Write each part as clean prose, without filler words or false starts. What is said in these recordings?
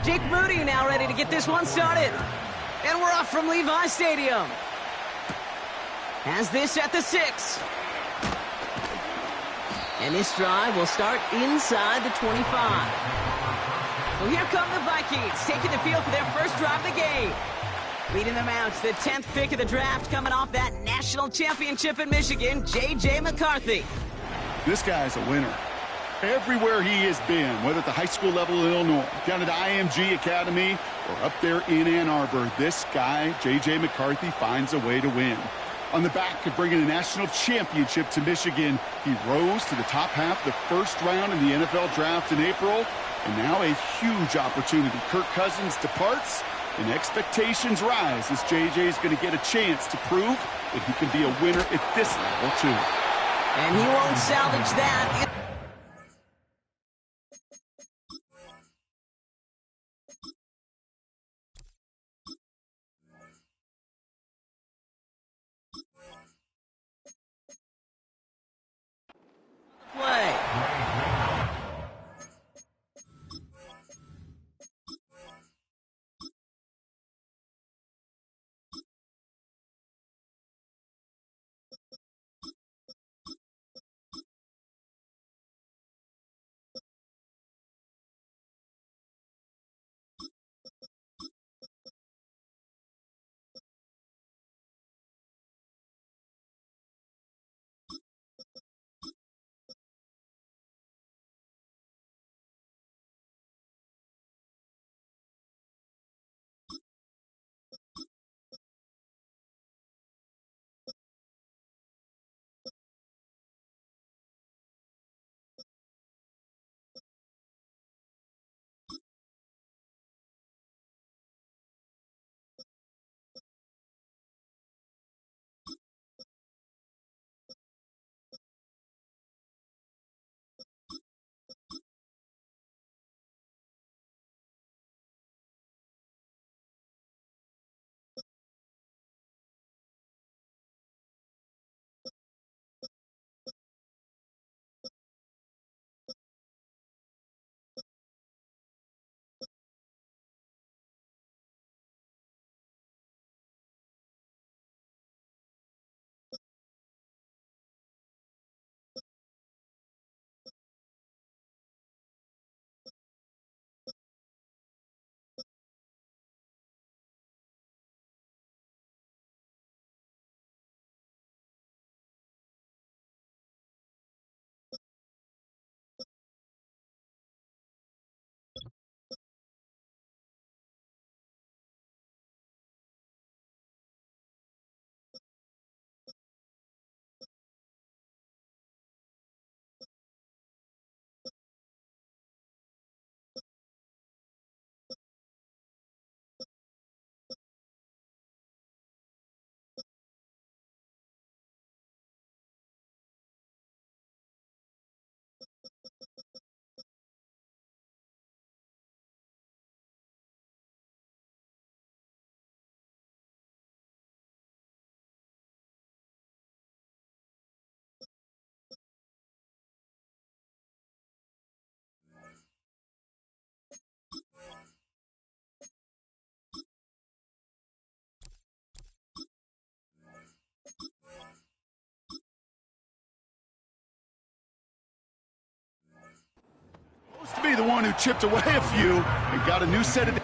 Jake Moody now ready to get this one started. And we're off from Levi Stadium. Has this at the 6. And this drive will start inside the 25. So here come the Vikings, taking the field for their first drive of the game. Leading them out to the 10th pick of the draft, coming off that national championship in Michigan, J.J. McCarthy. This guy's a winner. Everywhere he has been, whether at the high school level in Illinois, down at IMG Academy, or up there in Ann Arbor, this guy, J.J. McCarthy, finds a way to win. On the back of bringing a national championship to Michigan, he rose to the top half of the first round in the NFL draft in April, and now a huge opportunity. Kirk Cousins departs, and expectations rise as J.J. is going to get a chance to prove that he can be a winner at this level, too. And he won't salvage that. Play. Supposed to be the one who chipped away a few and got a new set of...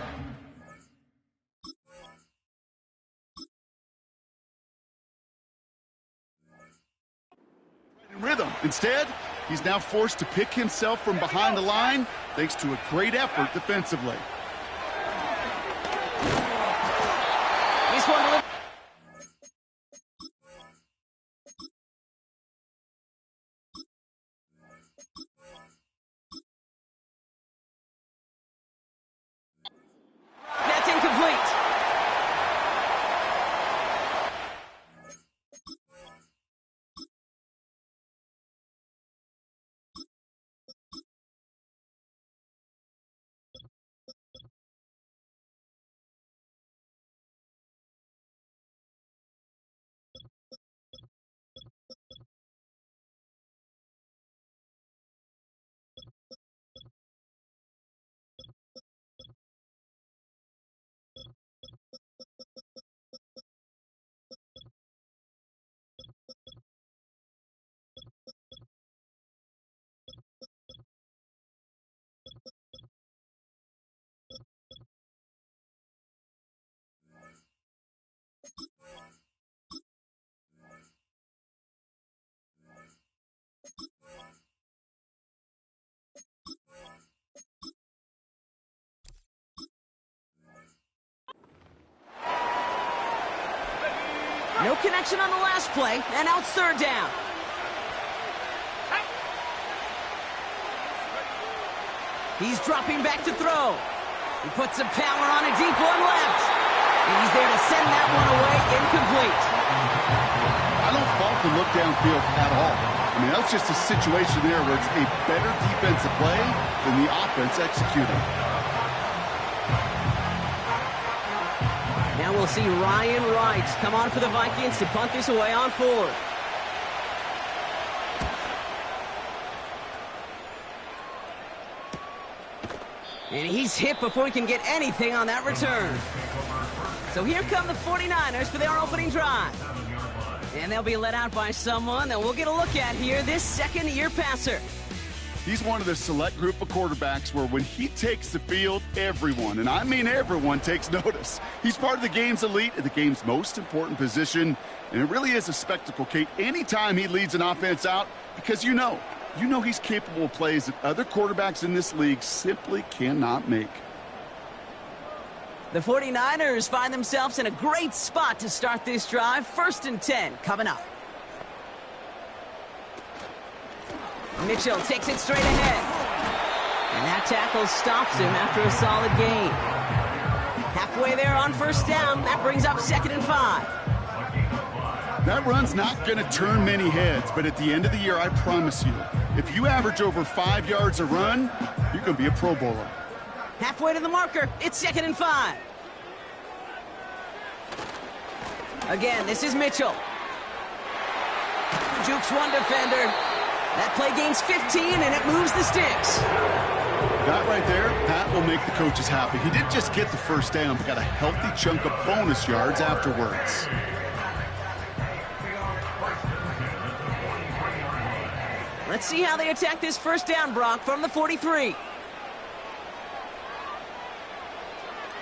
rhythm. Instead, he's now forced to pick himself from behind the line thanks to a great effort defensively. This one that's incomplete. action on the last play, and now it's third down. He's dropping back to throw. He puts some power on a deep one left. And he's there to send that one away, incomplete. I don't fault the look downfield at all. I mean, that's just a situation there where it's a better defensive play than the offense executing. Now we'll see Ryan Wright come on for the Vikings to punt this away on fourth. And he's hit before he can get anything on that return. So here come the 49ers for their opening drive. And they'll be let out by someone that we'll get a look at here, this second-year passer. He's one of the select group of quarterbacks where when he takes the field, everyone, and I mean everyone, takes notice. He's part of the game's elite at the game's most important position, and it really is a spectacle, Kate, anytime he leads an offense out, because you know he's capable of plays that other quarterbacks in this league simply cannot make. The 49ers find themselves in a great spot to start this drive. 1st and 10 coming up. Mitchell takes it straight ahead. And that tackle stops him after a solid gain. Halfway there on 1st down. That brings up 2nd and 5. That run's not going to turn many heads, but at the end of the year, I promise you, if you average over 5 yards a run, you're going to be a Pro Bowler. Halfway to the marker. It's 2nd and 5. Again, this is Mitchell. Jukes one defender. That play gains 15, and it moves the sticks. That right there, Pat will make the coaches happy. He didn't just get the 1st down, but got a healthy chunk of bonus yards afterwards. Let's see how they attack this 1st down, Brock, from the 43.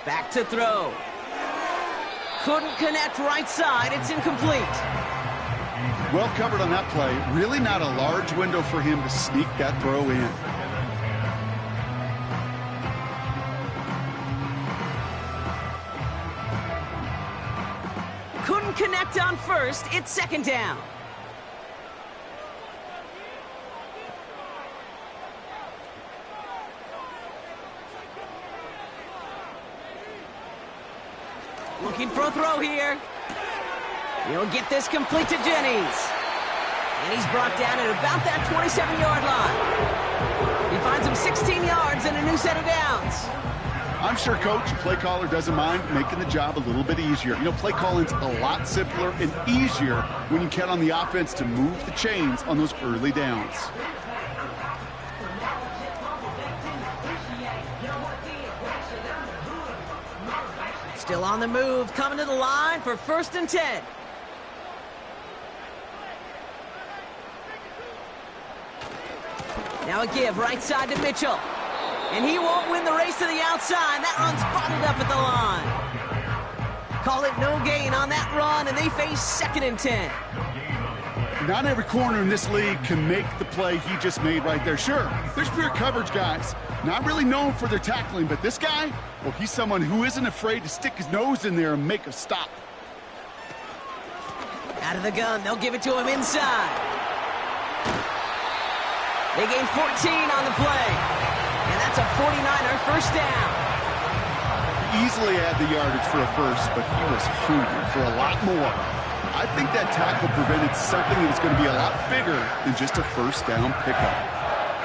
Back to throw. Couldn't connect right side. It's incomplete. Well covered on that play. Really not a large window for him to sneak that throw in. Couldn't connect on 1st. It's 2nd down. Looking for a throw here. He'll get this complete to Jennings. And he's brought down at about that 27-yard line. He finds him 16 yards and a new set of downs. I'm sure Coach, play caller, doesn't mind making the job a little bit easier. You know, play calling's a lot simpler and easier when you count on the offense to move the chains on those early downs. Still on the move, coming to the line for 1st and 10. Now a give right side to Mitchell. And he won't win the race to the outside. That run's bottled up at the line. Call it no gain on that run, and they face 2nd and 10. Not every corner in this league can make the play he just made right there. Sure, there's pure coverage guys. Not really known for their tackling, but this guy, well, he's someone who isn't afraid to stick his nose in there and make a stop. Out of the gun, they'll give it to him inside. They gain 14 on the play. And that's a 49er 1st down. He easily had the yardage for a 1st, but he was hungry for a lot more. I think that tackle prevented something that was going to be a lot bigger than just a 1st down pickup.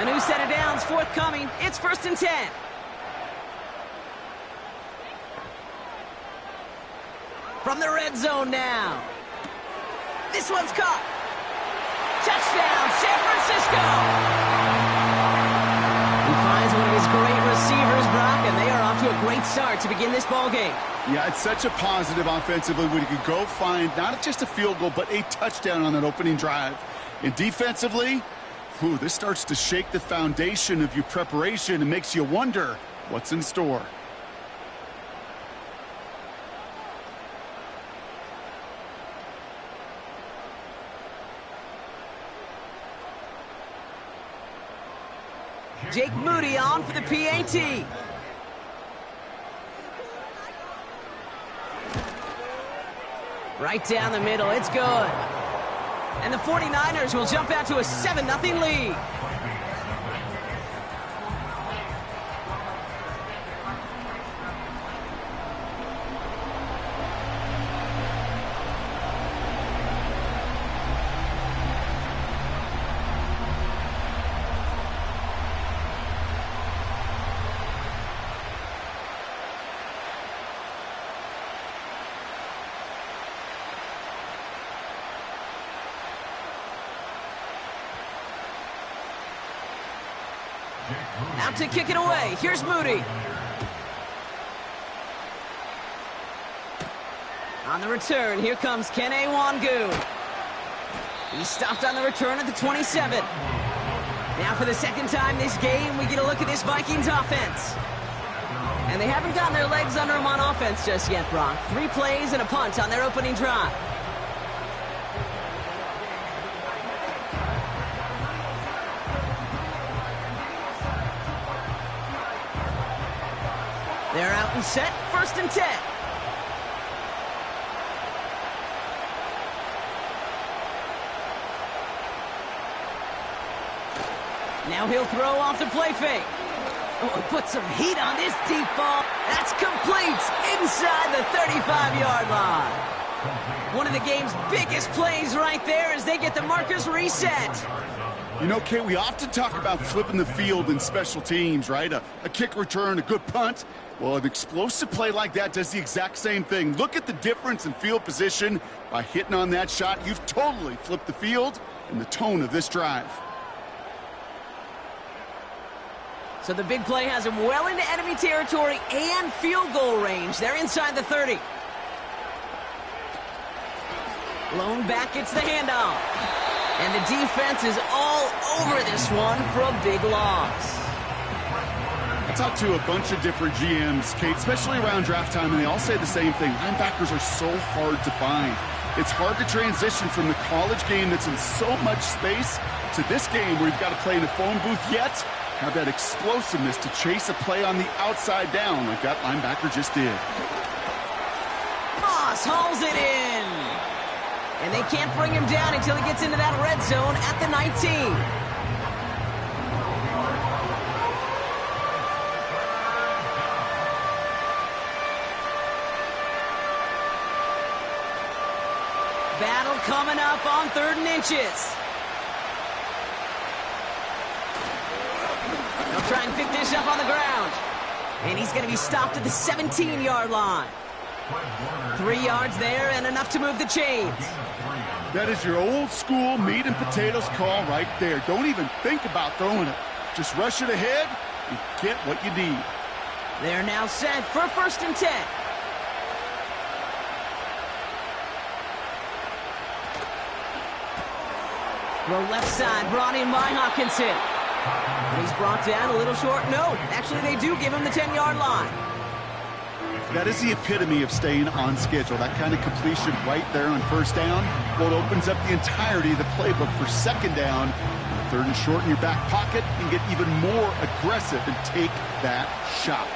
A new set of downs forthcoming. It's 1st and 10. From the red zone now. This one's caught. Touchdown, San Francisco. He finds one of his great receivers, Brock, and they are off to a great start to begin this ball game. Yeah, it's such a positive offensively when you can go find not just a field goal, but a touchdown on that opening drive. And defensively, this starts to shake the foundation of your preparation and makes you wonder what's in store. Jake Moody on for the PAT. Right down the middle, it's good. And the 49ers will jump out to a 7-0 lead. Out to kick it away. Here's Moody. On the return, here comes Kene Wangu. He stopped on the return at the 27. Now for the second time this game, we get a look at this Vikings offense. And they haven't gotten their legs under them on offense just yet, Brock. 3 plays and a punt on their opening drive. They're out and set, 1st and 10. Now he'll throw off the play fake. Oh, put some heat on this deep ball. That's complete inside the 35-yard line. One of the game's biggest plays right there as they get the markers reset. You know, Kate, we often talk about flipping the field in special teams, right? A kick return, a good punt. Well, an explosive play like that does the exact same thing. Look at the difference in field position. By hitting on that shot, you've totally flipped the field and the tone of this drive. So the big play has him well into enemy territory and field goal range. They're inside the 30. Lone back gets the handoff. And the defense is all over this one for a big loss. I talked to a bunch of different GMs, Kate, especially around draft time, and they all say the same thing. Linebackers are so hard to find. It's hard to transition from the college game that's in so much space to this game where you've got to play in a phone booth, yet have that explosiveness to chase a play on the outside down like that linebacker just did. Moss hauls it in. And they can't bring him down until he gets into that red zone at the 19. Battle coming up on 3rd and inches. They'll try and pick this up on the ground. And he's going to be stopped at the 17-yard line. 3 yards there and enough to move the chains. That is your old school meat and potatoes call right there. Don't even think about throwing it. Just rush it ahead and get what you need. They're now set for 1st and 10. Throw left side, brought in by Hawkinson. And he's brought down a little short. No, actually they do give him the 10-yard line. That is the epitome of staying on schedule. That kind of completion right there on 1st down. Well, it opens up the entirety of the playbook for 2nd down. 3rd and short in your back pocket and get even more aggressive and take that shot.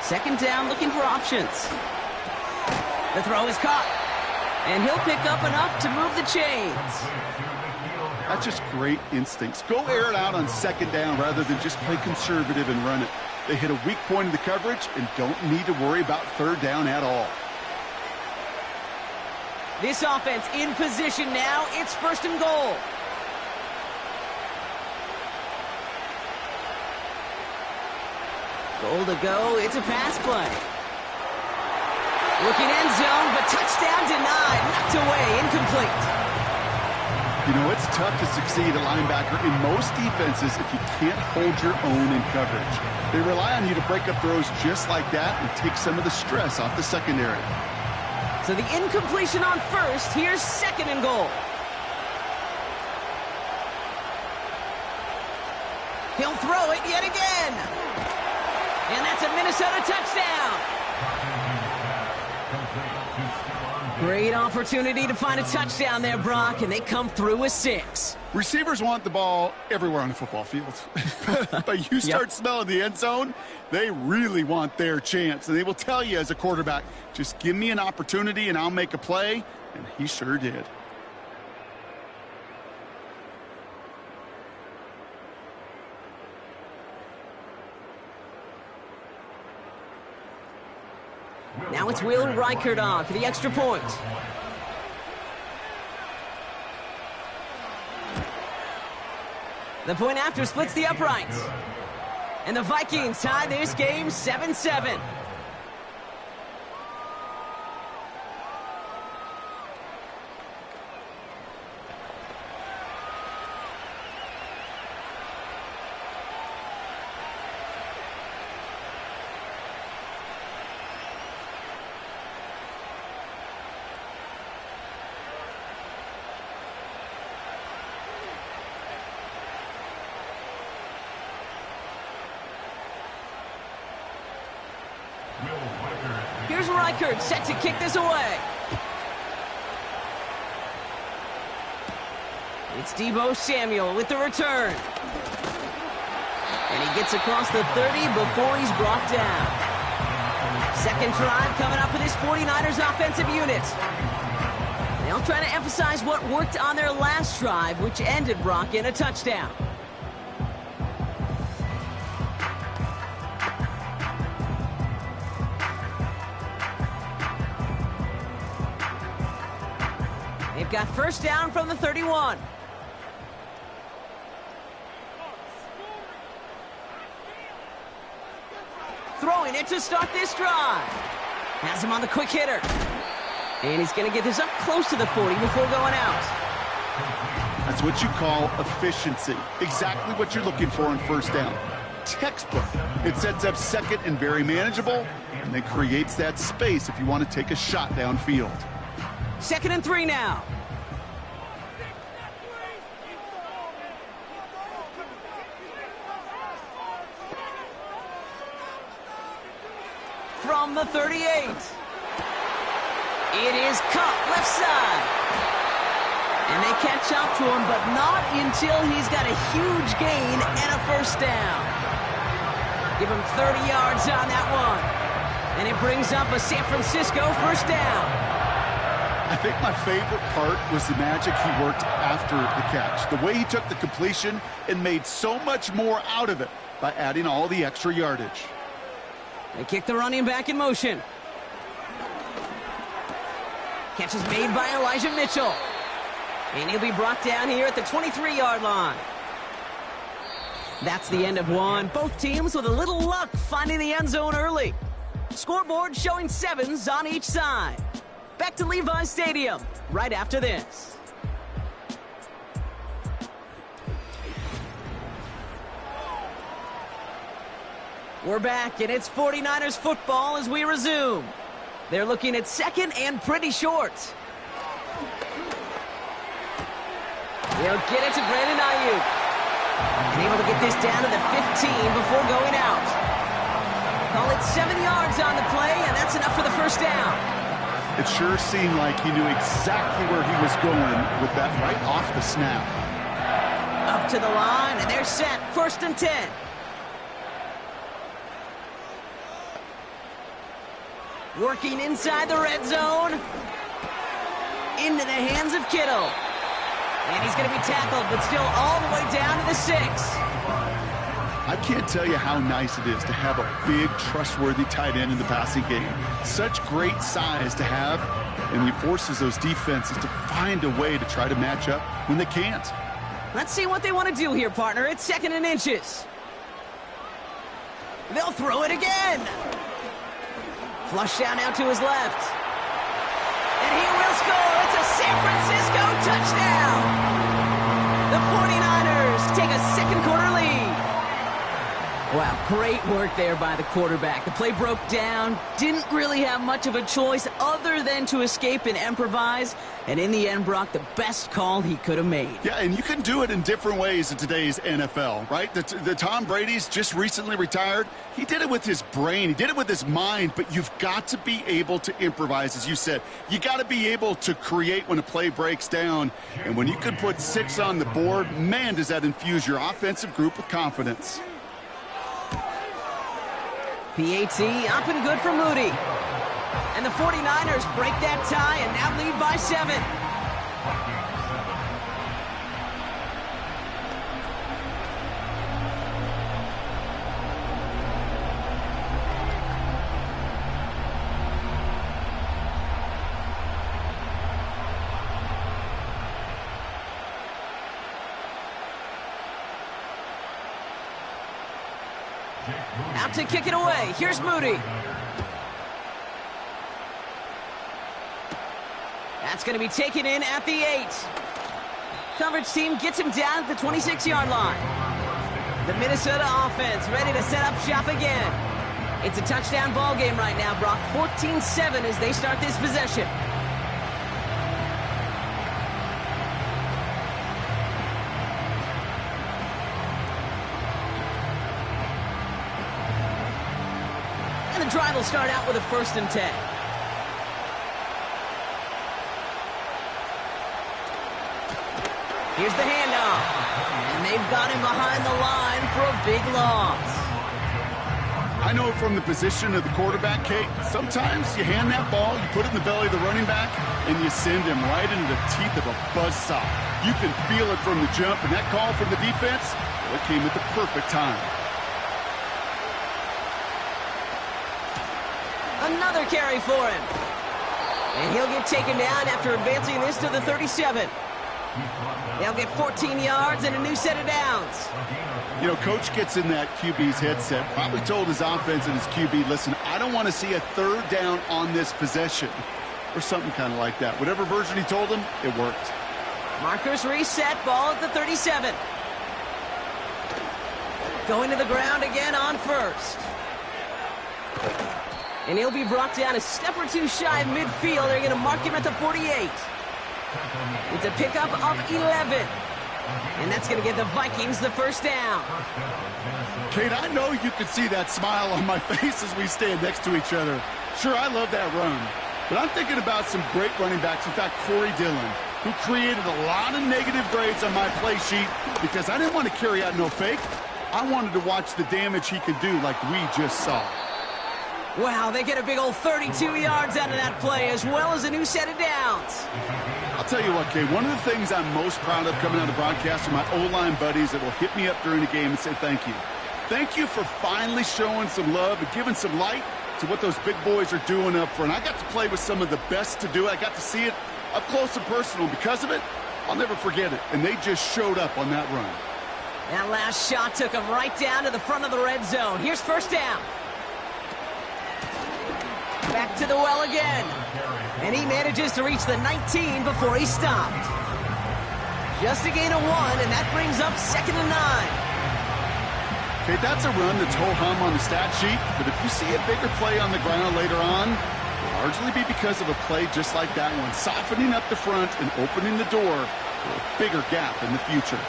2nd down, looking for options. The throw is caught. And he'll pick up enough to move the chains. That's just great instincts. Go air it out on 2nd down rather than just play conservative and run it. They hit a weak point in the coverage and don't need to worry about 3rd down at all. This offense in position now. It's 1st and goal. Goal to go. It's a pass play. Looking end zone, but touchdown denied. Knocked away, incomplete. You know, it's tough to succeed at linebacker in most defenses if you can't hold your own in coverage. They rely on you to break up throws just like that and take some of the stress off the secondary. So the incompletion on 1st. Here's 2nd and goal. He'll throw it yet again. And that's a Minnesota touchdown. Great opportunity to find a touchdown there, Brock, and they come through with 6. Receivers want the ball everywhere on the football field. But you start smelling the end zone, they really want their chance. And they will tell you as a quarterback, just give me an opportunity and I'll make a play. And he sure did. Now it's Will Reichert on for the extra point. The point after splits the uprights. And the Vikings tie this game 7-7. Here's Reichert set to kick this away. It's Deebo Samuel with the return. And he gets across the 30 before he's brought down. Second drive coming up for this 49ers offensive unit. They'll try to emphasize what worked on their last drive, which ended, Brock, in a touchdown. They've got first down from the 31. Throwing it to start this drive. Has him on the quick hitter. And he's going to get this up close to the 40 before going out. That's what you call efficiency. Exactly what you're looking for on first down. Textbook. It sets up second and very manageable, and then creates that space if you want to take a shot downfield. 2nd and 3 now. From the 38. It is Cup left side. And they catch up to him, but not until he's got a huge gain and a first down. Give him 30 yards on that one. And it brings up a San Francisco first down. I think my favorite part was the magic he worked after the catch. The way he took the completion and made so much more out of it by adding all the extra yardage. They kick the running back in motion. Catch is made by Elijah Mitchell. And he'll be brought down here at the 23-yard line. That's the end of one. Both teams with a little luck finding the end zone early. Scoreboard showing 7s on each side. Back to Levi's Stadium right after this. We're back, and it's 49ers football as we resume. They're looking at second and pretty short. They'll get it to Brandon Ayuk. And able to get this down to the 15 before going out. Call it 7 yards on the play, and that's enough for the first down. It sure seemed like he knew exactly where he was going with that right off the snap. Up to the line, and they're set. 1st and 10. Working inside the red zone. Into the hands of Kittle. And he's going to be tackled, but still all the way down to the 6. I can't tell you how nice it is to have a big, trustworthy tight end in the passing game. Such great size to have, and he forces those defenses to find a way to try to match up when they can't. Let's see what they want to do here, partner. It's 2nd and inches. They'll throw it again. Flush down now to his left. And he will score. It's a San Francisco touchdown. The 49ers take a second quarter lead. Wow, great work there by the quarterback. The play broke down, didn't really have much of a choice other than to escape and improvise, and in the end, Brock, the best call he could have made. Yeah, and you can do it in different ways in today's NFL, right? The Tom Brady's just recently retired. He did it with his brain. He did it with his mind, but you've got to be able to improvise, as you said. You got to be able to create when a play breaks down, and when you can put 6 on the board, man, does that infuse your offensive group with confidence. PAT up and good for Moody. And the 49ers break that tie and now lead by 7. Out to kick it away. Here's Moody. That's going to be taken in at the 8. Coverage team gets him down at the 26-yard line. The Minnesota offense ready to set up shop again. It's a touchdown ball game right now, Brock. 14-7 as they start this possession. And the drive will start out with a 1st and 10. Here's the handoff. And they've got him behind the line for a big loss. I know from the position of the quarterback, Kate, sometimes you hand that ball, you put it in the belly of the running back, and you send him right into the teeth of a buzzsaw. You can feel it from the jump, and that call from the defense, well, it came at the perfect time. Another carry for him. And he'll get taken down after advancing this to the 37. They'll get 14 yards and a new set of downs. You know, coach gets in that QB's headset, probably told his offense and his QB, listen, I don't want to see a 3rd down on this possession, or something kind of like that. Whatever version he told him, it worked. Markers reset, ball at the 37. Going to the ground again on 1st. And he'll be brought down a step or 2 shy of midfield. They're going to mark him at the 48. It's a pickup of 11. And that's going to give the Vikings the 1st down. Kate, I know you can see that smile on my face as we stand next to each other. Sure, I love that run. But I'm thinking about some great running backs. In fact, Corey Dillon, who created a lot of negative grades on my play sheet because I didn't want to carry out no fake. I wanted to watch the damage he could do like we just saw. Wow, they get a big old 32 yards out of that play, as well as a new set of downs. I'll tell you what, Kay, one of the things I'm most proud of coming out of the broadcast are my O-line buddies that will hit me up during the game and say thank you. Thank you for finally showing some love and giving some light to what those big boys are doing up front. I got to play with some of the best to do it. I got to see it up close and personal. Because of it, I'll never forget it. And they just showed up on that run. That last shot took them right down to the front of the red zone. Here's 1st down. Back to the well again. And he manages to reach the 19 before he stopped. Just a gain of 1, and that brings up 2nd and 9. Okay, that's a run that's ho-hum on the stat sheet, but if you see a bigger play on the ground later on, it'll largely be because of a play just like that one, softening up the front and opening the door for a bigger gap in the future.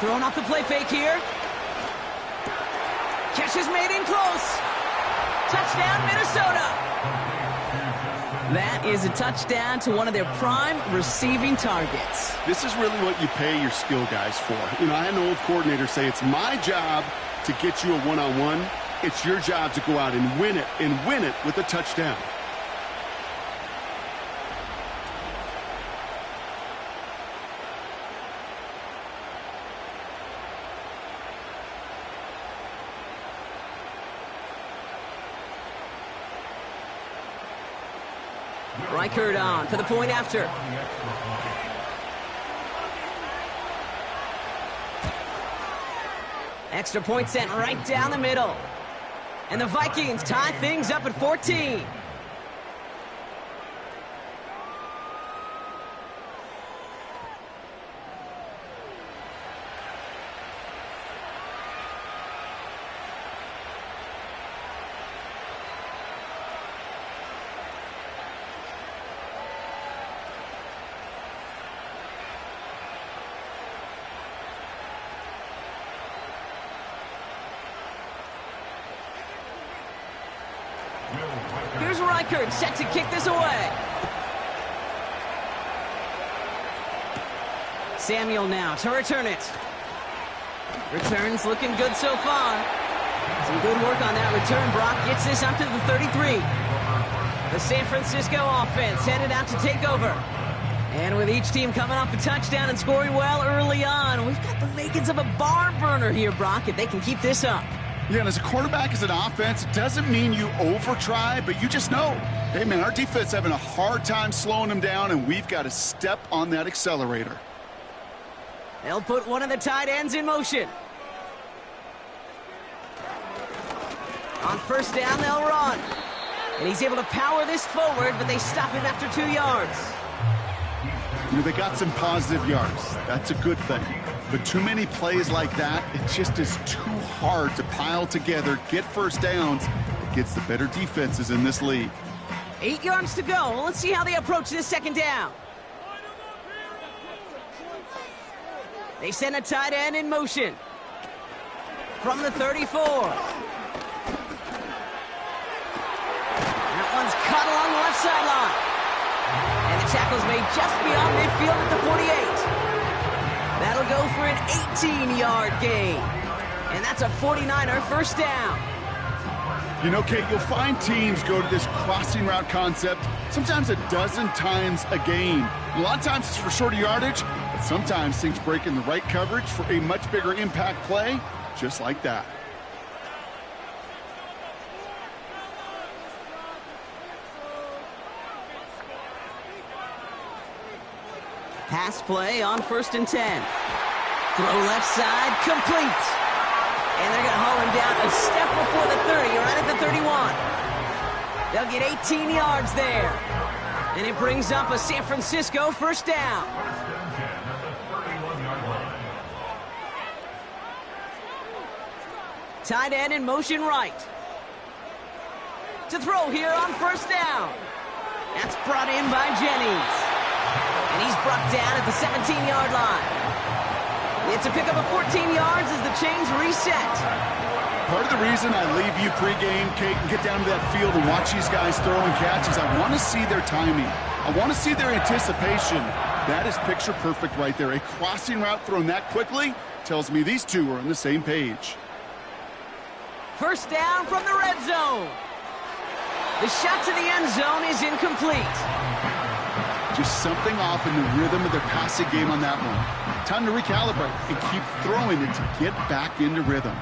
Throwing off the play fake here. Catch is made in close. Touchdown, Minnesota. That is a touchdown to one of their prime receiving targets. This is really what you pay your skill guys for. You know, I had an old coordinator say, it's my job to get you a one-on-one. It's your job to go out and win it with a touchdown. Reichert on for the point after. Extra point sent right down the middle. And the Vikings tie things up at 14. Here's Reichert set to kick this away. Samuel now to return it. Returns looking good so far. Some good work on that return. Brock gets this up to the 33. The San Francisco offense headed out to take over. And with each team coming off a touchdown and scoring well early on, we've got the makings of a barn burner here, Brock, if they can keep this up. Yeah, and as a quarterback, as an offense, it doesn't mean you over-try, but you just know, hey, man, our defense having a hard time slowing them down, and we've got to step on that accelerator. They'll put one of the tight ends in motion. On first down, they'll run. And he's able to power this forward, but they stop him after 2 yards. You know, they got some positive yards. That's a good thing. But too many plays like that, it just is too hard to pile together, get first downs against the better defenses in this league. 8 yards to go. Well, let's see how they approach this second down. They send a tight end in motion. From the 34. That one's caught along the left sideline. And the tackle's made just beyond midfield at the 48. That'll go for an 18-yard gain. And that's a 49er first down. You know, Kate, you'll find teams go to this crossing route concept sometimes a dozen times a game. A lot of times it's for shorter yardage, but sometimes things break in the right coverage for a much bigger impact play, just like that. Pass play on 1st and 10. Throw left side, complete. And they're going to haul him down a step before the 30, right at the 31. They'll get 18 yards there. And it brings up a San Francisco first down. Tight end in motion right. To throw here on first down. That's brought in by Jennings. And he's brought down at the 17-yard line. It's a pickup of 14 yards as the chains reset. Part of the reason I leave you pregame, Kate, and get down to that field and watch these guys throw and catch is I want to see their timing. I want to see their anticipation. That is picture perfect right there. A crossing route thrown that quickly tells me these two are on the same page. First down from the red zone. The shot to the end zone is incomplete. Just something off in the rhythm of their passing game on that one. Time to recalibrate and keep throwing it to get back into rhythm.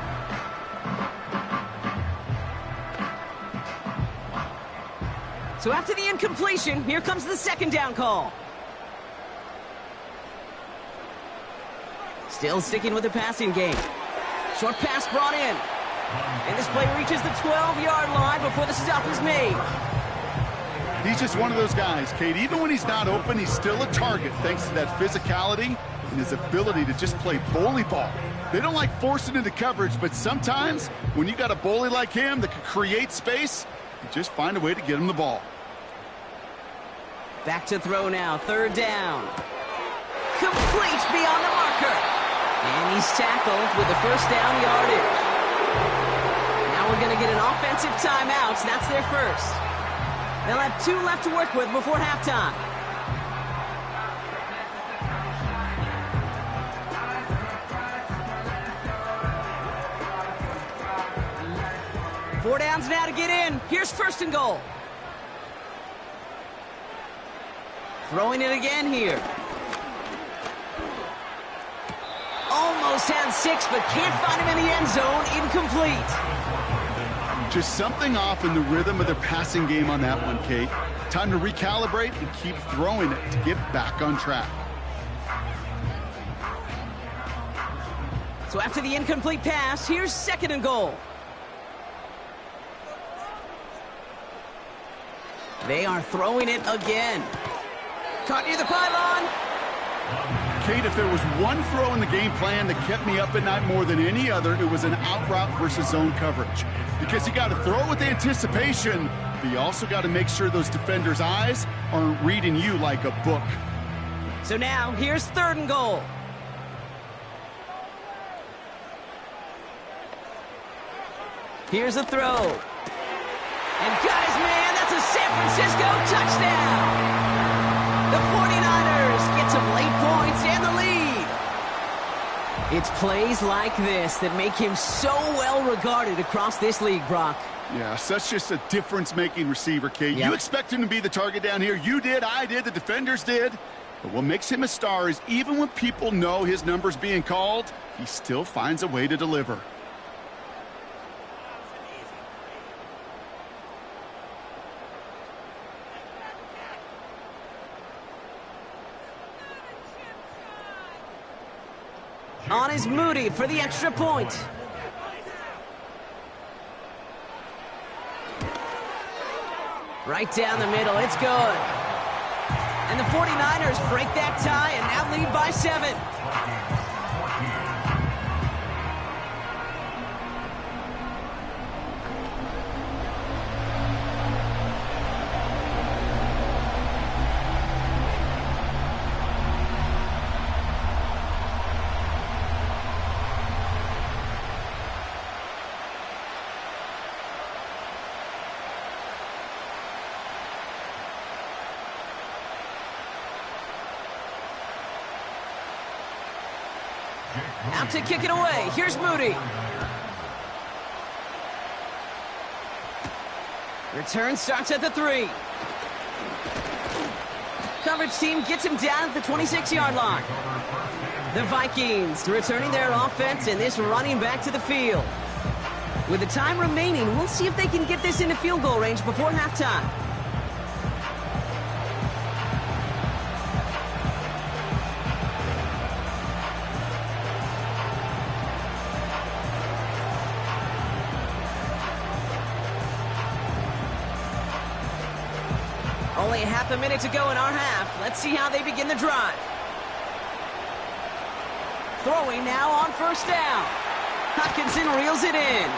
So after the incompletion, here comes the second down call. Still sticking with the passing game. Short pass brought in. And this play reaches the 12-yard line before the stop is made. He's just one of those guys, Kate. Even when he's not open, he's still a target thanks to that physicality and his ability to just play bully ball. They don't like forcing into coverage, but sometimes when you got a bully like him that can create space, you just find a way to get him the ball. Back to throw now, third down. Complete beyond the marker. And he's tackled with the first down yardage. Now we're going to get an offensive timeout. That's their first. They'll have 2 left to work with before halftime. Four downs now to get in. Here's 1st and goal. Throwing it again here. Almost had 6, but can't find him in the end zone. Incomplete. Just something off in the rhythm of their passing game on that one, Kate. Time to recalibrate and keep throwing it to get back on track. So after the incomplete pass, here's 2nd and goal. They are throwing it again. Caught near the pylon. Kate, if there was one throw in the game plan that kept me up at night more than any other, it was an out route versus zone coverage. Because you got to throw with anticipation, but you also got to make sure those defenders' eyes aren't reading you like a book. So now, here's 3rd and goal. Here's a throw. And got his man, that's a San Francisco touchdown! The 49ers get some late points and the lead. It's plays like this that make him so well regarded across this league, Brock. Yeah, such just a difference-making receiver, Kate. Yep. You expect him to be the target down here. You did, I did, the defenders did. But what makes him a star is even when people know his number's being called, he still finds a way to deliver. On is Moody for the extra point. Right down the middle, it's good. And the 49ers break that tie and now lead by 7. Out to kick it away. Here's Moody. Return starts at the 3. Coverage team gets him down at the 26-yard line. The Vikings returning their offense and this running back to the field. With the time remaining, we'll see if they can get this into field goal range before halftime. Only half a minute to go in our half. Let's see how they begin the drive. Throwing now on first down. Hockenson reels it in.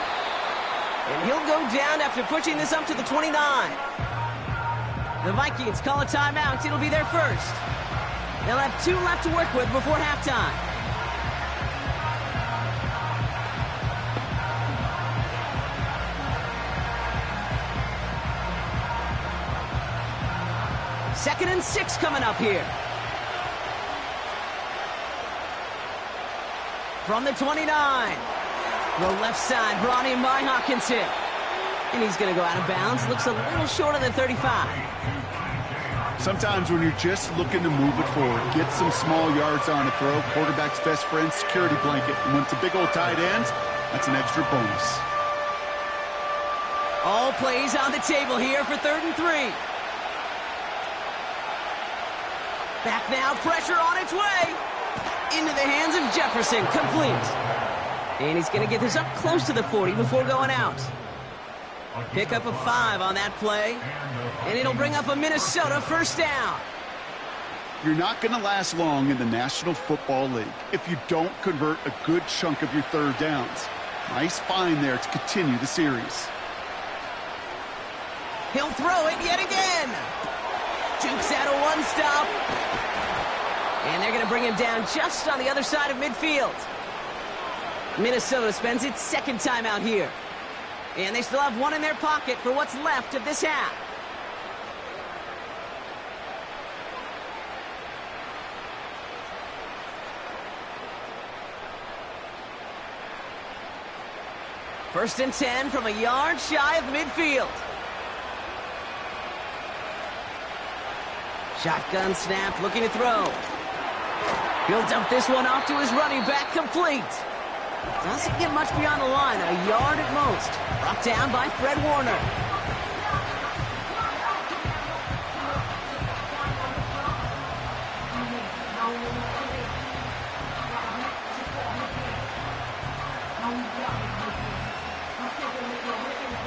And he'll go down after pushing this up to the 29. The Vikings call a timeout. It'll be their first. They'll have 2 left to work with before halftime. Second and 6 coming up here. From the 29. The left side brought in by Hockenson. And he's going to go out of bounds. Looks a little short of the 35. Sometimes when you're just looking to move it forward, get some small yards on a throw, quarterback's best friend, security blanket. And when it's a big old tight end, that's an extra bonus. All plays on the table here for 3rd and 3. Back now, pressure on its way. Into the hands of Jefferson, complete. And he's going to get this up close to the 40 before going out. Pick up a 5 on that play. And it'll bring up a Minnesota first down. You're not going to last long in the National Football League if you don't convert a good chunk of your third downs. Nice find there to continue the series. He'll throw it yet again. Jukes out a 1-stop. And they're going to bring him down just on the other side of midfield. Minnesota spends its second timeout here. And they still have 1 in their pocket for what's left of this half. First and 10 from a yard shy of midfield. Shotgun snap, looking to throw. He'll dump this one off to his running back, complete. Doesn't get much beyond the line, a yard at most. Brought down by Fred Warner.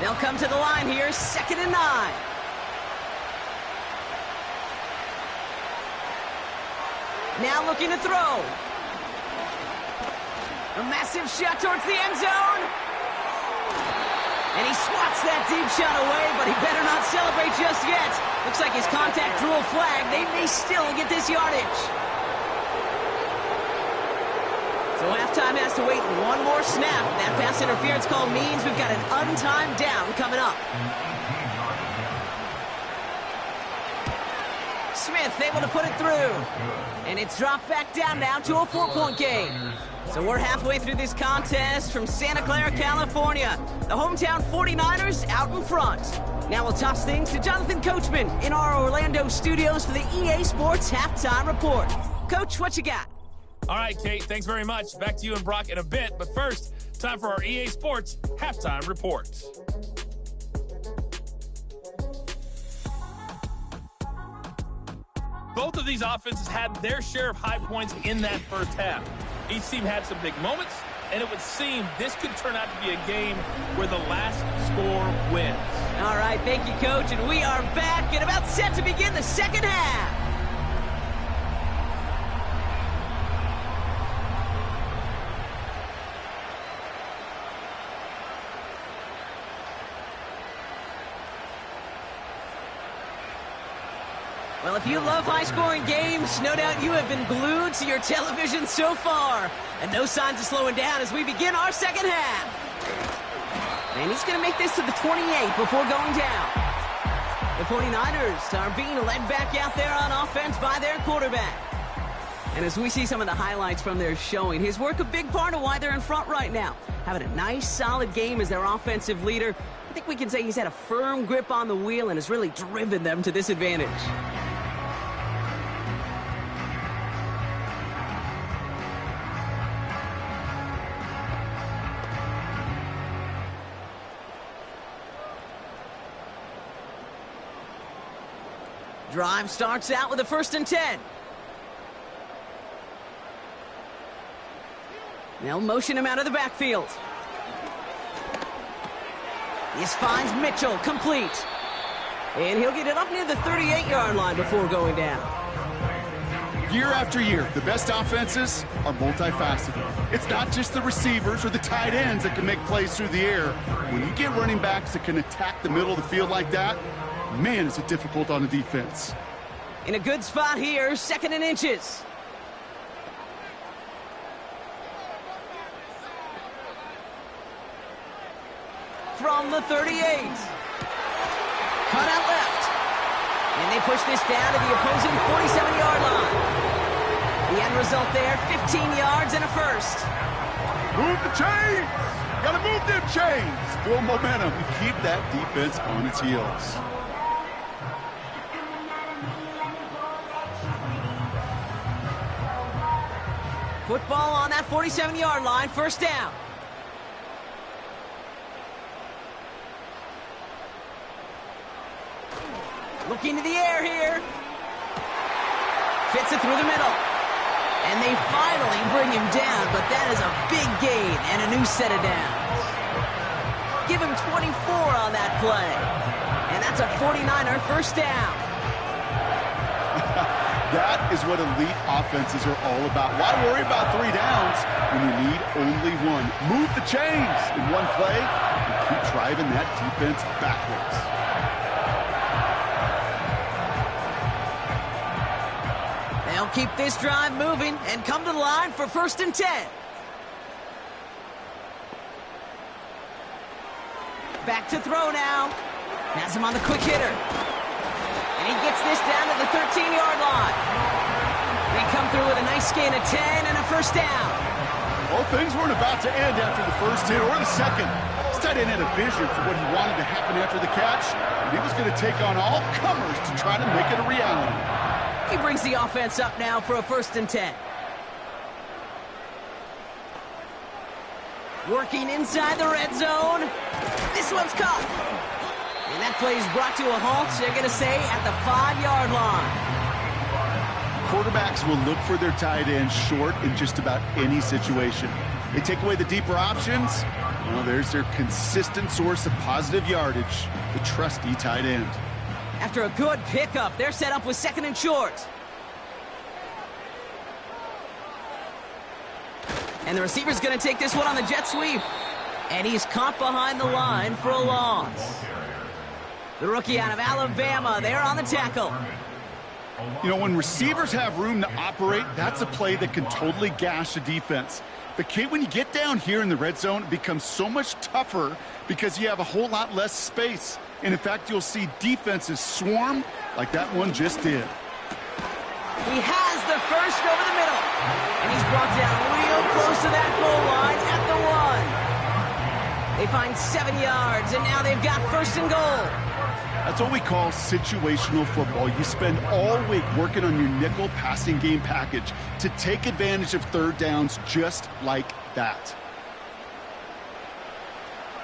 They'll come to the line here, 2nd and 9. Now looking to throw. A massive shot towards the end zone. And he swats that deep shot away, but he better not celebrate just yet. Looks like his contact drew a flag. They may still get this yardage. So halftime has to wait 1 more snap. That pass interference call means we've got an untimed down coming up. Smith able to put it through. And it's dropped back down now to a 4-point game. So we're halfway through this contest from Santa Clara, California. The hometown 49ers out in front. Now we'll toss things to Jonathan Coachman in our Orlando studios for the EA Sports Halftime Report. Coach, what you got? All right, Kate, thanks very much. Back to you and Brock in a bit. But first, time for our EA Sports Halftime Report. Both of these offenses had their share of high points in that first half. Each team had some big moments, and it would seem this could turn out to be a game where the last score wins. All right, thank you, Coach, and we are back and about set to begin the second half. Well, if you love high-scoring games, no doubt you have been glued to your television so far. And no signs of slowing down as we begin our second half. And he's going to make this to the 28 before going down. The 49ers are being led back out there on offense by their quarterback. And as we see some of the highlights from their showing, his work a big part of why they're in front right now. Having a nice, solid game as their offensive leader. I think we can say he's had a firm grip on the wheel and has really driven them to this advantage. Drive starts out with a 1st and 10. They'll motion him out of the backfield. This finds Mitchell, complete. And he'll get it up near the 38-yard line before going down. Year after year, the best offenses are multifaceted. It's not just the receivers or the tight ends that can make plays through the air. When you get running backs that can attack the middle of the field like that, man, is it difficult on the defense. In a good spot here, 2nd and inches. From the 38. Cut out left. And they push this down to the opposing 47-yard line. The end result there, 15 yards and a 1st. Move the chains! Gotta move them chains! Build momentum and keep that defense on its heels. Football on that 47-yard line, 1st down. Looking to the air here. Fits it through the middle. And they finally bring him down, but that is a big gain and a new set of downs. Give him 24 on that play. And that's a 49er 1st down. That is what elite offenses are all about. Why worry about 3 downs when you need only 1? Move the chains in one play and keep driving that defense backwards. They'll keep this drive moving and come to the line for 1st and 10. Back to throw now. Has him on the quick hitter. And he gets this down to the 13-yard line. They come through with a nice gain of 10 and a 1st down. Well, things weren't about to end after the 1st hit or the 2nd. This tight end had a vision for what he wanted to happen after the catch, and he was going to take on all comers to try to make it a reality. He brings the offense up now for a 1st and 10. Working inside the red zone. This one's caught. And that play is brought to a halt, they're going to say, at the 5-yard line. Quarterbacks will look for their tight end short in just about any situation. They take away the deeper options. Well, there's their consistent source of positive yardage, the trusty tight end. After a good pickup, they're set up with 2nd and short. And the receiver's going to take this one on the jet sweep. And he's caught behind the line for a loss. The rookie out of Alabama, they're on the tackle. You know, when receivers have room to operate, that's a play that can totally gash a defense. But, Kate, when you get down here in the red zone, it becomes so much tougher because you have a whole lot less space. And, in fact, you'll see defenses swarm like that one just did. He has the first over the middle. And he's brought down real close to that goal line at the 1. They find 7 yards, and now they've got first and goal. That's what we call situational football. You spend all week working on your nickel passing game package to take advantage of third downs just like that.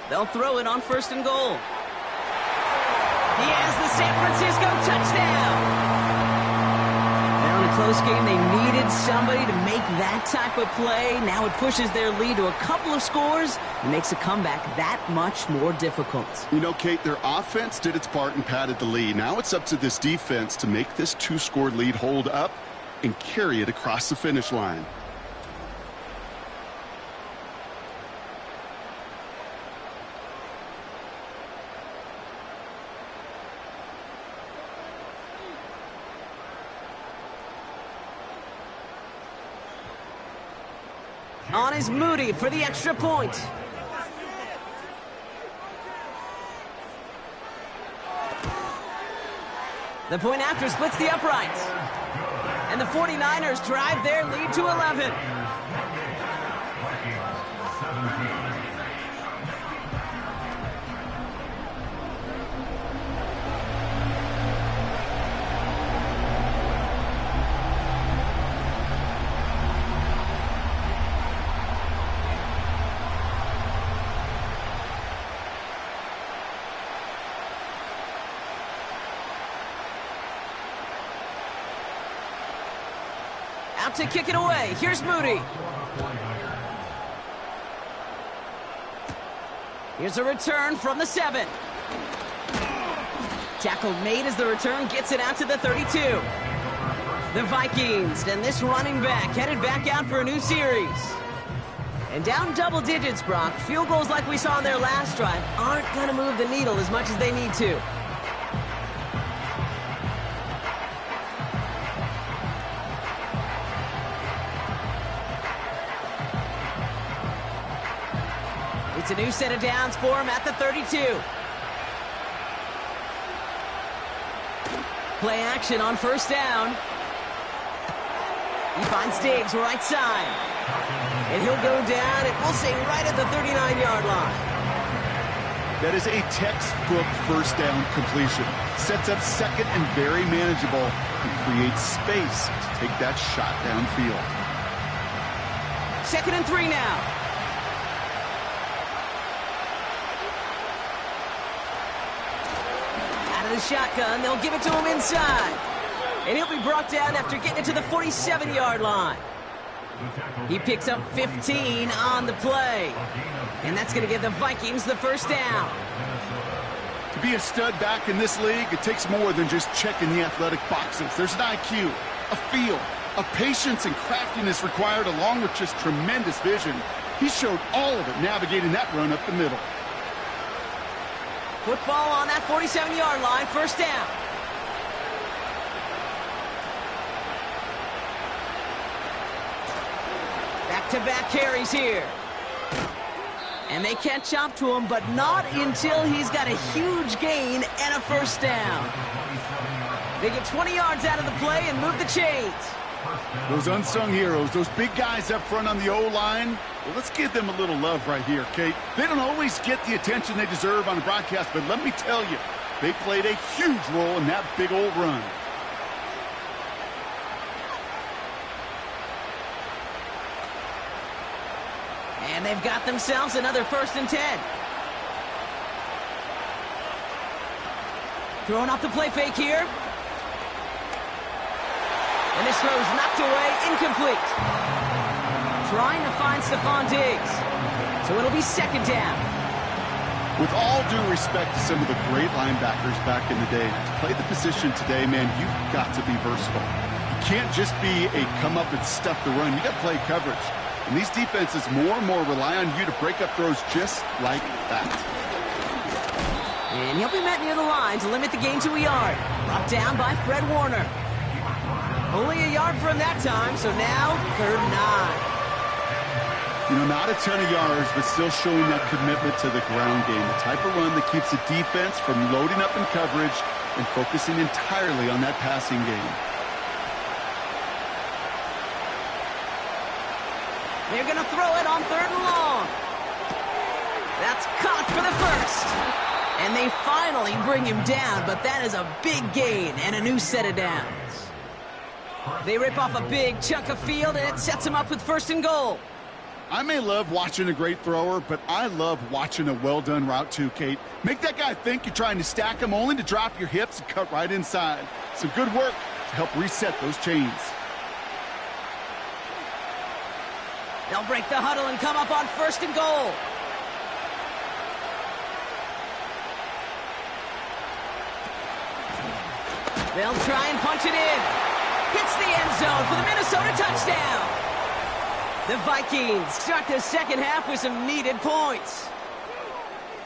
They'll throw it on first and goal. He has the San Francisco touchdown. Now in a close game, they needed somebody to make that type of play. Now it pushes their lead to a couple of scores and makes a comeback that much more difficult. You know, Kate, their offense did its part and padded the lead. Now it's up to this defense to make this 2-score lead hold up and carry it across the finish line. On is Moody for the extra point. The point after splits the uprights. And the 49ers drive their lead to 11. Out to kick it away. Here's Moody. Here's a return from the 7. Tackle made as the return gets it out to the 32. The Vikings and this running back headed back out for a new series. And down double digits, Brock. Field goals like we saw on their last drive aren't going to move the needle as much as they need to. It's a new set of downs for him at the 32. Play action on first down. He finds Diggs right side. And he'll go down, and we'll say right at the 39-yard line. That is a textbook first down completion. Sets up second and very manageable and creates space to take that shot downfield. 2nd and 3 now. The shotgun, they'll give it to him inside. And he'll be brought down after getting it to the 47-yard line. He picks up 15 on the play. And that's going to give the Vikings the first down. To be a stud back in this league, it takes more than just checking the athletic boxes. There's an IQ, a feel, a patience and craftiness required along with just tremendous vision. He showed all of it navigating that run up the middle. Football on that 47-yard line, first down. Back-to-back carries here. And they catch up to him, but not until he's got a huge gain and a first down. They get 20 yards out of the play and move the chains. Those unsung heroes, those big guys up front on the O-line, well, let's give them a little love right here, Kate. They don't always get the attention they deserve on the broadcast, but let me tell you, they played a huge role in that big old run. And they've got themselves another 1st and 10. Throwing off the play fake here. And this throw's knocked away, incomplete. Trying to find Stephon Diggs. So it'll be 2nd down. With all due respect to some of the great linebackers back in the day, to play the position today, man, you've got to be versatile. You can't just be a come up and stuff the run. You got to play coverage. And these defenses more and more rely on you to break up throws just like that. And he'll be met near the line to limit the gain to a yard. Brought down by Fred Warner. Only a yard from that time, so now 3rd and 9. You know, not a ton of yards, but still showing that commitment to the ground game. The type of run that keeps the defense from loading up in coverage and focusing entirely on that passing game. They're going to throw it on 3rd and long. That's caught for the first. And they finally bring him down, but that is a big gain and a new set of downs. They rip off a big chunk of field, and it sets them up with 1st and goal. I may love watching a great thrower, but I love watching a well-done route too, Kate. Make that guy think you're trying to stack him only to drop your hips and cut right inside. Some good work to help reset those chains. They'll break the huddle and come up on 1st and goal. They'll try and punch it in. Hits the end zone for the Minnesota touchdown. The Vikings start the second half with some needed points.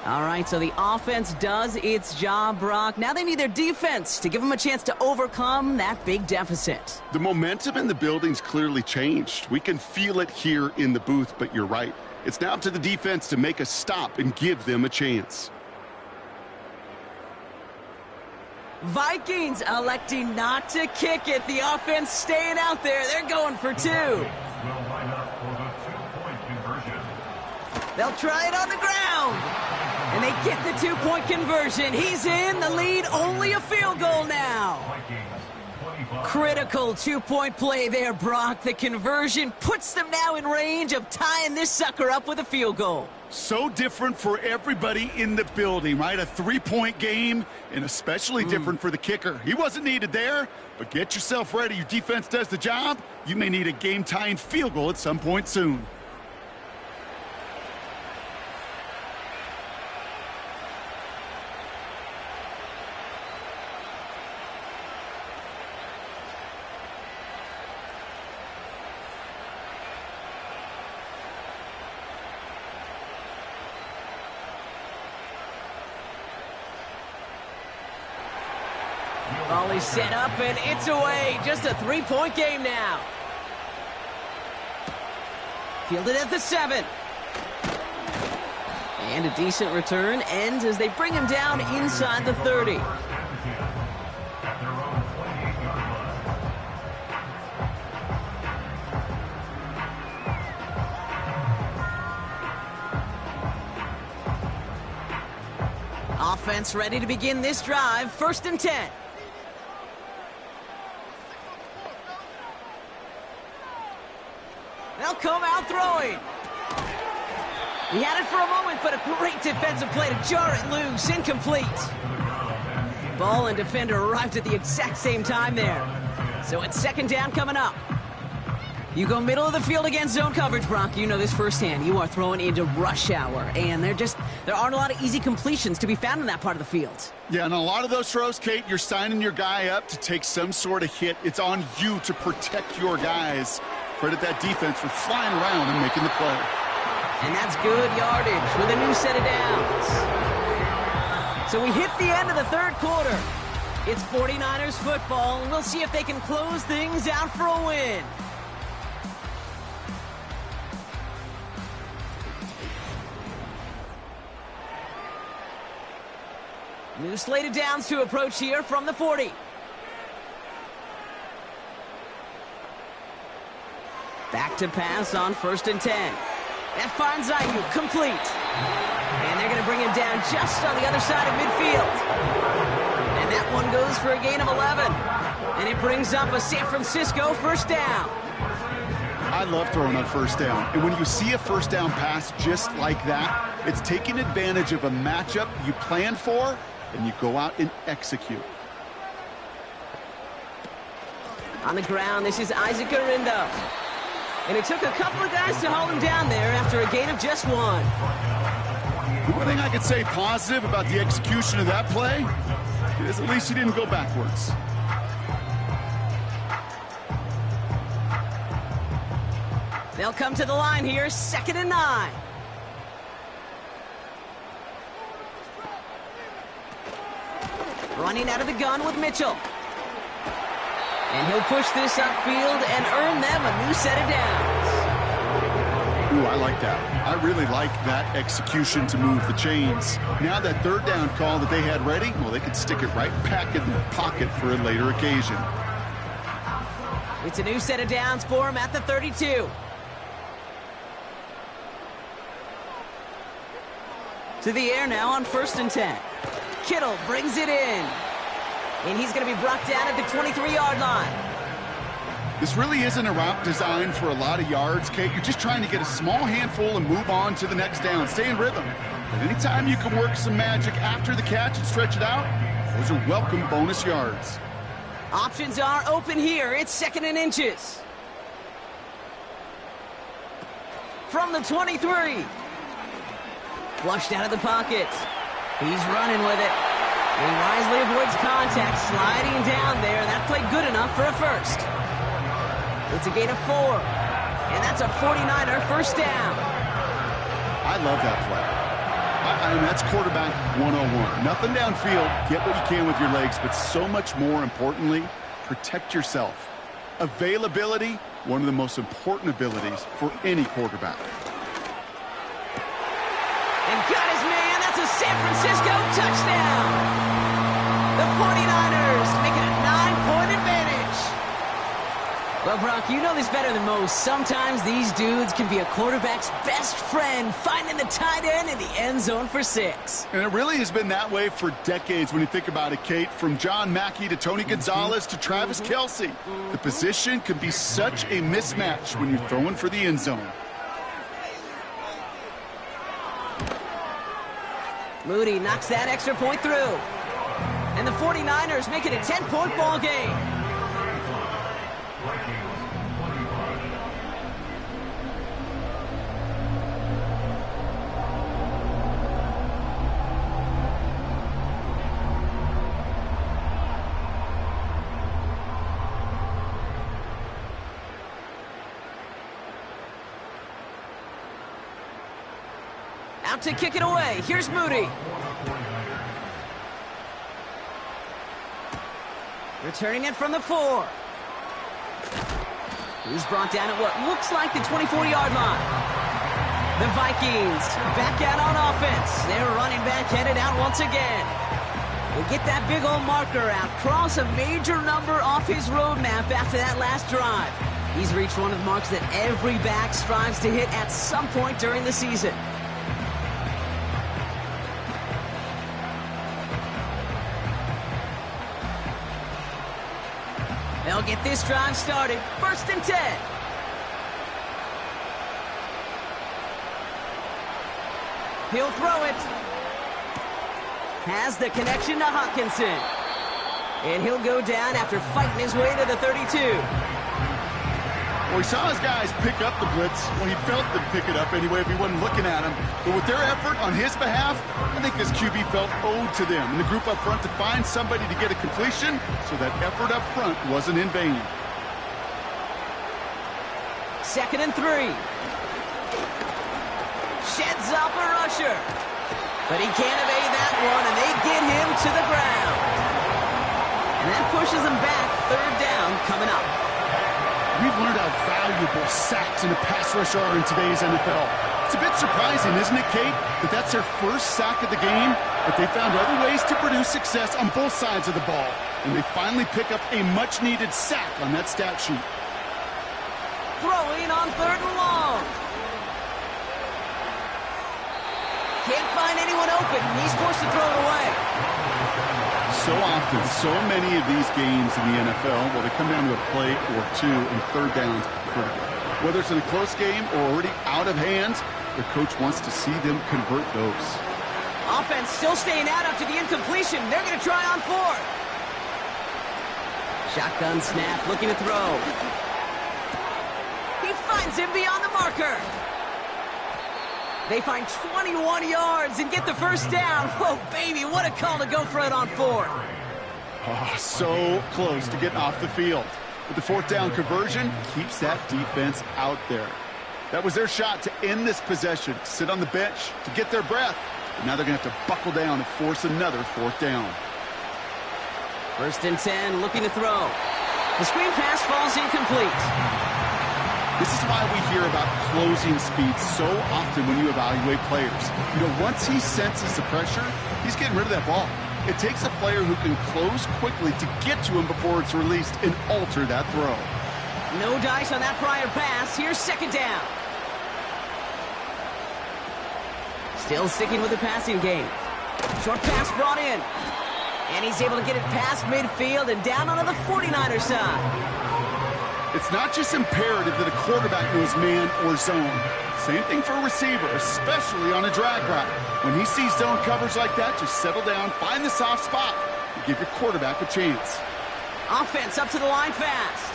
All right, so the offense does its job, Brock. Now they need their defense to give them a chance to overcome that big deficit. The momentum in the building's clearly changed. We can feel it here in the booth, but you're right. It's now up to the defense to make a stop and give them a chance. Vikings electing not to kick it. The offense staying out there. They're going for 2. They'll try it on the ground. And they get the 2-point conversion. He's in the lead. Only a field goal now. Critical 2-point play there, Brock. The conversion puts them now in range of tying this sucker up with a field goal. So different for everybody in the building, right? A 3-point game, and especially different for the kicker. He wasn't needed there, but get yourself ready. Your defense does the job. You may need a game-tying field goal at some point soon. Volley set up, and it's away. Just a 3-point game now. Fielded at the 7. And a decent return ends as they bring him down inside the 30. Offense ready to begin this drive. 1st and 10. They'll come out throwing. He had it for a moment, but a great defensive play to jar it loose. Incomplete. Ball and defender arrived at the exact same time there. So it's 2nd down coming up. You go middle of the field against zone coverage, Brock. You know this firsthand. You are throwing into rush hour, and there aren't a lot of easy completions to be found in that part of the field. Yeah, and a lot of those throws, Kate, you're signing your guy up to take some sort of hit. It's on you to protect your guys. Credit that defense for flying around and making the play. And that's good yardage with a new set of downs. So we hit the end of the 3rd quarter. It's 49ers football, and we'll see if they can close things out for a win. New slated downs to approach here from the 40. Back to pass on 1st and 10. That finds Ayuk complete. And they're going to bring him down just on the other side of midfield. And that one goes for a gain of 11. And it brings up a San Francisco 1st down. I love throwing on 1st down. And when you see a 1st down pass just like that, it's taking advantage of a matchup you planned for, and you go out and execute. On the ground, this is Isaac Arindo. And it took a couple of guys to hold him down there after a gain of just 1. The one thing I could say positive about the execution of that play is at least he didn't go backwards. They'll come to the line here, 2nd and 9. Running out of the gun with Mitchell. And he'll push this upfield and earn them a new set of downs. Ooh, I like that. I really like that execution to move the chains. Now that 3rd down call that they had ready, well, they could stick it right back in their pocket for a later occasion. It's a new set of downs for him at the 32. To the air now on 1st and 10. Kittle brings it in. And he's going to be brought down at the 23-yard line. This really isn't a route designed for a lot of yards, Kate. You're just trying to get a small handful and move on to the next down. Stay in rhythm. But anytime you can work some magic after the catch and stretch it out, those are welcome bonus yards. Options are open here. It's 2nd and inches. From the 23. Flushed out of the pocket. He's running with it. He wisely avoids contact, sliding down there. That played good enough for a first. It's a gain of 4. And that's a 49er first down. I love that play. I mean, that's quarterback 101. Nothing downfield. Get what you can with your legs, but so much more importantly, protect yourself. Availability, one of the most important abilities for any quarterback. And got his man. That's a San Francisco touchdown. The 49ers make it a 9-point advantage. Well, Brock, you know this better than most. Sometimes these dudes can be a quarterback's best friend, finding the tight end in the end zone for 6. And it really has been that way for decades when you think about it, Kate. From John Mackey to Tony Gonzalez to Travis Kelce. The position can be such a mismatch when you're throwing for the end zone. Moody knocks that extra point through. And the 49ers make it a 10-point ball game. Out to kick it away. Here's Moody. Returning it from the 4. He's brought down at what looks like the 24-yard line. The Vikings back out on offense. Their running back headed out once again. They get that big old marker out. Cross a major number off his roadmap after that last drive. He's reached one of the marks that every back strives to hit at some point during the season. They'll get this drive started. 1st and 10. He'll throw it. Has the connection to Hawkinson. And he'll go down after fighting his way to the 32. Well, he saw his guys pick up the blitz. Well, he felt them pick it up anyway if he wasn't looking at him. But with their effort on his behalf, I think this QB felt owed to them and the group up front to find somebody to get a completion, so that effort up front wasn't in vain. 2nd and 3. Sheds off a rusher. But he can't evade that one, and they get him to the ground. And that pushes him back. 3rd down coming up. We've learned how valuable sacks in a pass rush are in today's NFL. It's a bit surprising, isn't it, Kate, that that's their first sack of the game, but they found other ways to produce success on both sides of the ball, and they finally pick up a much-needed sack on that stat sheet. Throwing on 3rd and long. Can't find anyone open. He's forced to throw it away. So often, so many of these games in the NFL, well, they come down to a play or two, and 3rd downs are critical. Whether it's in a close game or already out of hands, their coach wants to see them convert those. Offense still staying out after the incompletion. They're going to try on 4th. Shotgun snap, looking to throw. He finds him beyond the marker. They find 21 yards and get the first down. Oh, baby, what a call to go for it on 4th. Oh, so close to getting off the field. But the 4th down conversion keeps that defense out there. That was their shot to end this possession, to sit on the bench, to get their breath. But now they're going to have to buckle down and force another 4th down. 1st and 10, looking to throw. The screen pass falls incomplete. This is why we hear about closing speed so often when you evaluate players. You know, once he senses the pressure, he's getting rid of that ball. It takes a player who can close quickly to get to him before it's released and alter that throw. No dice on that prior pass. Here's 2nd down. Still sticking with the passing game. Short pass brought in. And he's able to get it past midfield and down onto the 49er side. It's not just imperative that a quarterback knows man or zone. Same thing for a receiver, especially on a drag route. When he sees zone coverage like that, just settle down, find the soft spot, and give your quarterback a chance. Offense up to the line fast.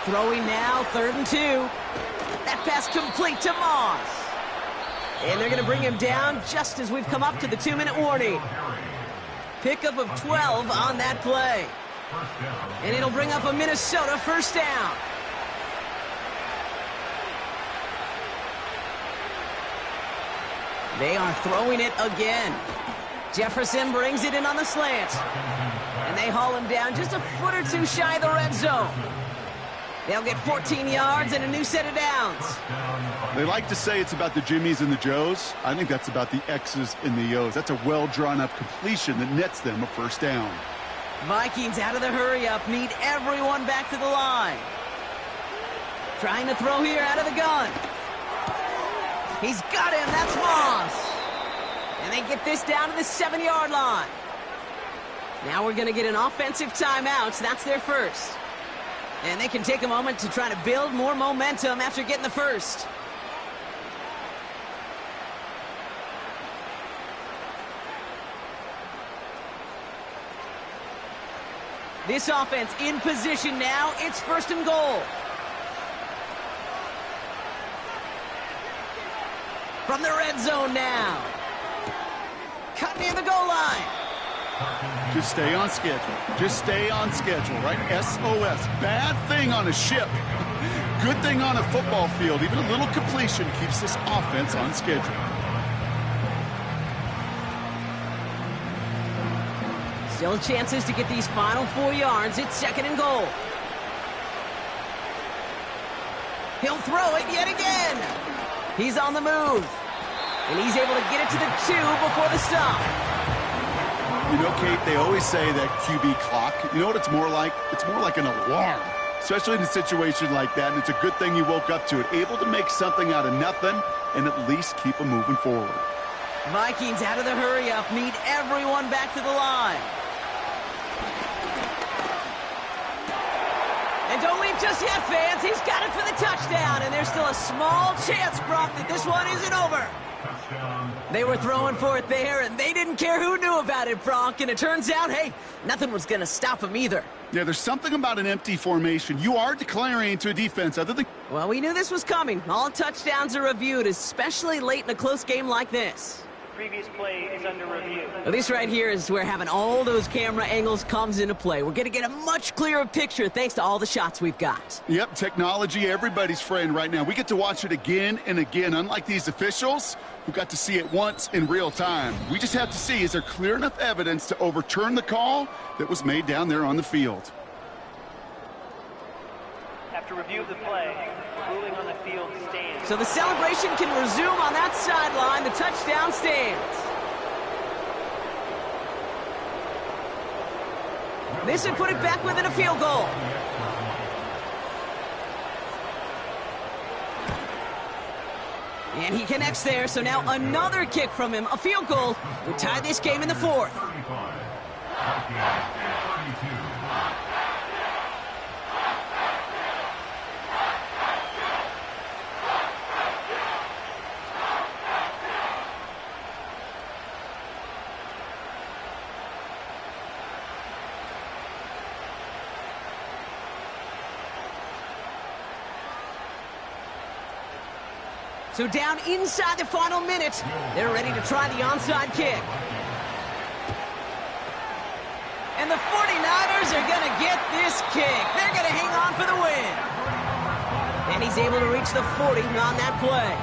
Throwing now, 3rd and 2. That pass complete to Moss. And they're going to bring him down just as we've come up to the 2-minute warning. Pickup of 12 on that play. And it'll bring up a Minnesota first down. They are throwing it again. Jefferson brings it in on the slant. And they haul him down just a foot or two shy of the red zone. They'll get 14 yards and a new set of downs. They like to say it's about the Jimmies and the Joes. I think that's about the X's and the O's. That's a well-drawn-up completion that nets them a first down. Vikings out of the hurry-up, need everyone back to the line. Trying to throw here out of the gun. He's got him, that's Moss. And they get this down to the 7-yard line. Now we're going to get an offensive timeout, so that's their first. And they can take a moment to try to build more momentum after getting the first. This offense in position now. It's 1st and goal. From the red zone now. Cut near the goal line. Just stay on schedule. Just stay on schedule, right? SOS. Bad thing on a ship. Good thing on a football field. Even a little completion keeps this offense on schedule. Still chances to get these final 4 yards. It's 2nd and goal. He'll throw it yet again. He's on the move. And he's able to get it to the 2 before the stop. You know, Kate, they always say that QB clock. You know what it's more like? It's more like an alarm, especially in a situation like that. And it's a good thing you woke up to it, able to make something out of nothing and at least keep them moving forward. Vikings out of the hurry-up, need everyone back to the line. And don't leave just yet, fans. He's got it for the touchdown, and there's still a small chance, Brock, that this one isn't over. They were throwing for it there, and they didn't care who knew about it, Bronk. And it turns out, hey, nothing was going to stop them either. Yeah, there's something about an empty formation. You are declaring to a defense other than... Well, we knew this was coming. All touchdowns are reviewed, especially late in a close game like this. Previous play is under review. Well, this right here is where having all those camera angles comes into play. We're going to get a much clearer picture thanks to all the shots we've got. Yep, technology, everybody's friend right now. We get to watch it again and again, unlike these officials who got to see it once in real time. We just have to see, is there clear enough evidence to overturn the call that was made down there on the field? After review of the play, ruling on the field stands. So the celebration can resume on that sideline. The touchdown stands. This would put it back within a field goal. And he connects there, so now another kick from him. A field goal would tie this game in the 4th. So down inside the final minute, they're ready to try the onside kick. And the 49ers are going to get this kick. They're going to hang on for the win. And he's able to reach the 40 on that play.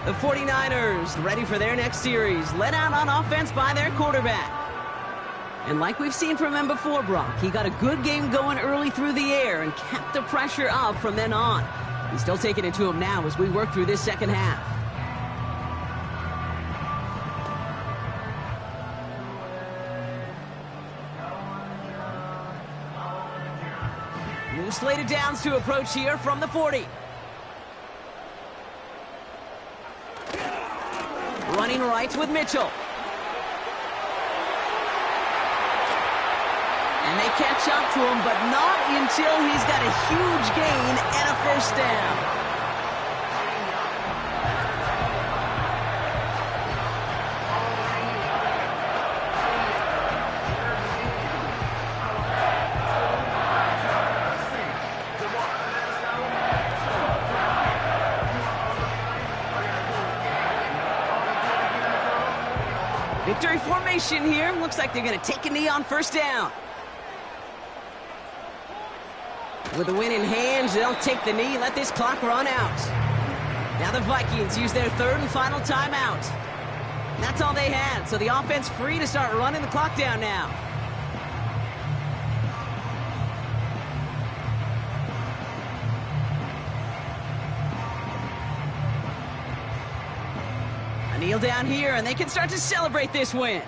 The 49ers ready for their next series, led out on offense by their quarterback. And like we've seen from him before, Brock, he got a good game going early through the air and kept the pressure up from then on. He's still taking it to him now as we work through this second half. New slated downs to approach here from the 40. Running right with Mitchell. And they catch up to him, but not until he's got a huge gain and a first down. Victory formation here. Looks like they're going to take a knee on first down. With the win in hand, they'll take the knee and let this clock run out. Now the Vikings use their third and final timeout. And that's all they had, so the offense free to start running the clock down now. A kneel down here, and they can start to celebrate this win.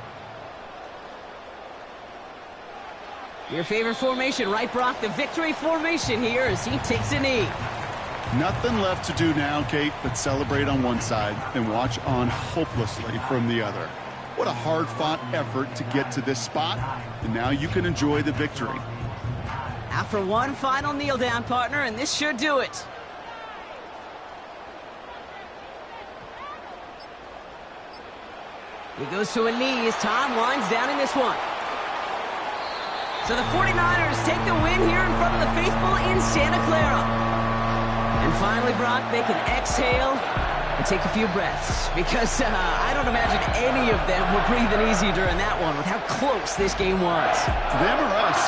Your favorite formation, right, Brock? The victory formation here as he takes a knee. Nothing left to do now, Kate, but celebrate on one side and watch on hopelessly from the other. What a hard-fought effort to get to this spot, and now you can enjoy the victory. After one final kneel down, partner, and this should do it. He goes to a knee as time winds down in this one. So the 49ers take the win here in front of the faithful in Santa Clara. And finally, Brock, they can exhale and take a few breaths. Because I don't imagine any of them were breathing easy during that one with how close this game was. Them or us?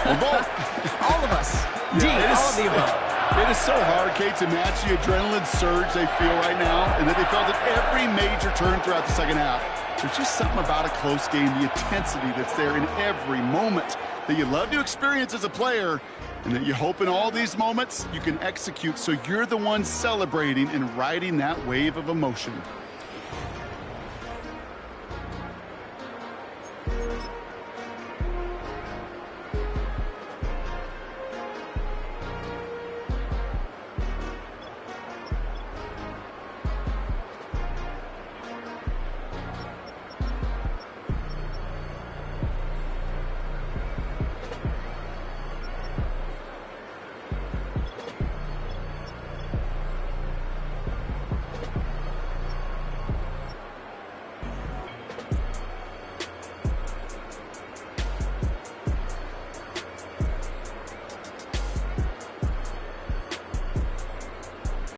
Or both? All of us. Yeah, all of the above. It is so hard, Kate, to match the adrenaline surge they feel right now and that they felt at every major turn throughout the second half. There's just something about a close game, the intensity that's there in every moment that you love to experience as a player, and that you hope in all these moments you can execute so you're the one celebrating and riding that wave of emotion.